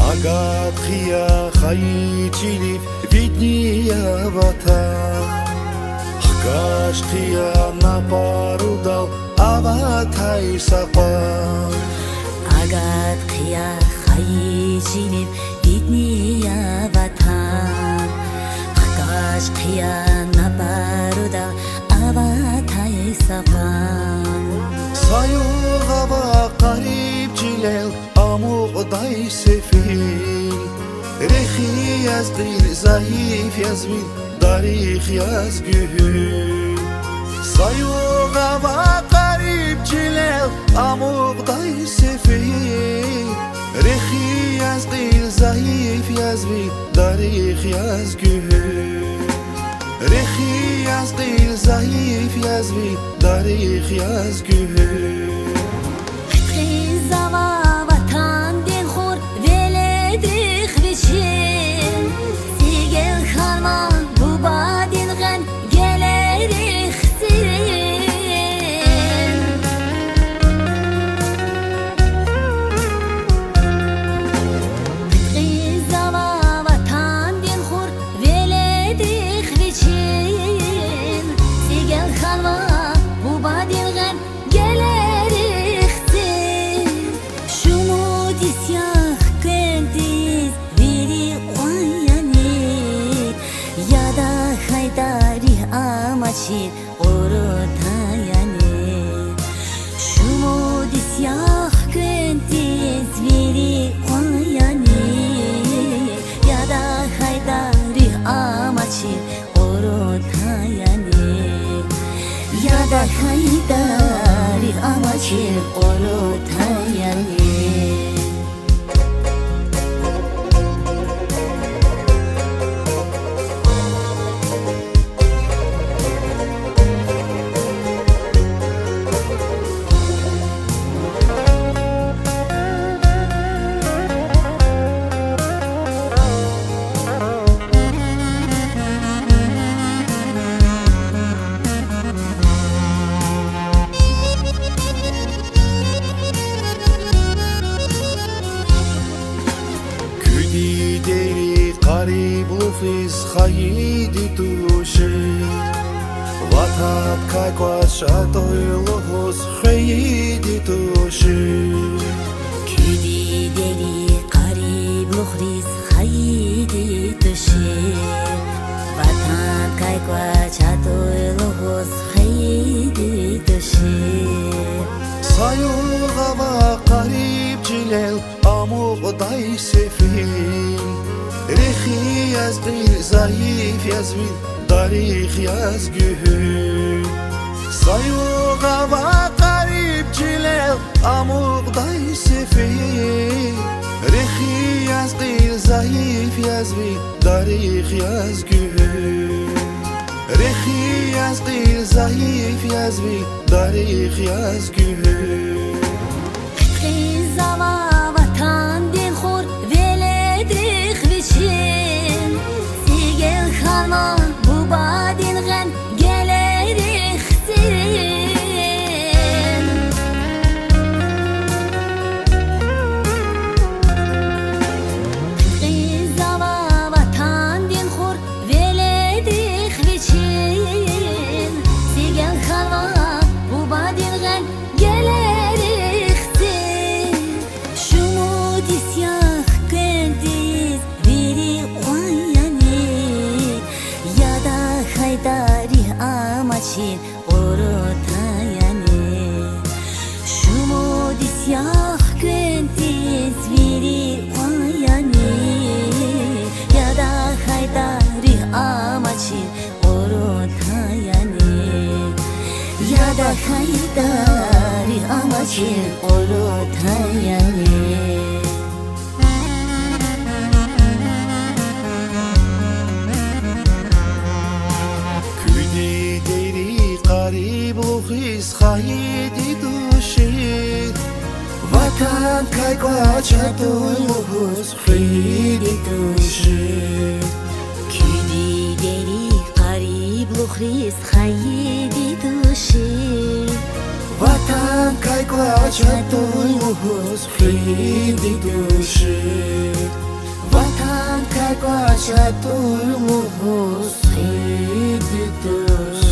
Агатхия хайчилив видния вата Хкашхия напарудал аватай сапа Агатхия хайчилив видния вата Хкашхия напарудал аватай сапа Sayuğava qarib cilel amuqday sefil Rehi yazgil zayıf yazbil darih yazgül Sayuğava qarib cilel amuqday sefil Rehi yazgil zayıf yazbil darih yazgül Rehi yazgil zayıf yazbil darih yazgül Xizava vatan den xor veledrix vişin Sigel xalma bu badin gan gelerix sin Xizava vatan den xor veledrix vişin Sigel xalma bu badin gan gelerix sin Şumu disyah kendiz veri oyanit Ya da haydari amaçı ortayanit Şumu disyah kendiz veri oyanit Ya da haydari amaçı ortayanit Ya da haydari amaçı ortayanit Küdideri qaribluq iz xayidi tuşi Vatat kakwas şatoyluğuz xayidi tuşi Küdideri qarib luxriz xayidi tuşi Vatan kaykwa çatoyluğuz xayidi tuşi Sayuğava qarib cilel amuqday sefil Rehi yazgil zayıf yazbil darih yazgül Sayuğava qarib cilel amuqday sefil Rehi yazgil zayıf yazbil darih yazgül Rehi yazgil zayıf yazbil darih yazgül Xizava vatan den xor veledrix vişin Sigel xalma bu badin gan gelerix sin Xizava vatan den xor veledrix vişin Sigel xalma bu badin gan gelerix sin Şumu disyah kendiz veri oyanit Ya da haydari amaçı ortayanit Şumu disyah kendiz veri oyanit Ya da haydari amaçı ortayanit Ya da haydari amacın ortaya Küdi deri qarib luğis xayidi duşi Vatan kaygaça duyğuz xayidi duşi Küdi deri qarib luğis xayidi duşi Vatan kaygaça duyğuz xayidi duşi Vatan kaygaça duyğuz xayidi duşi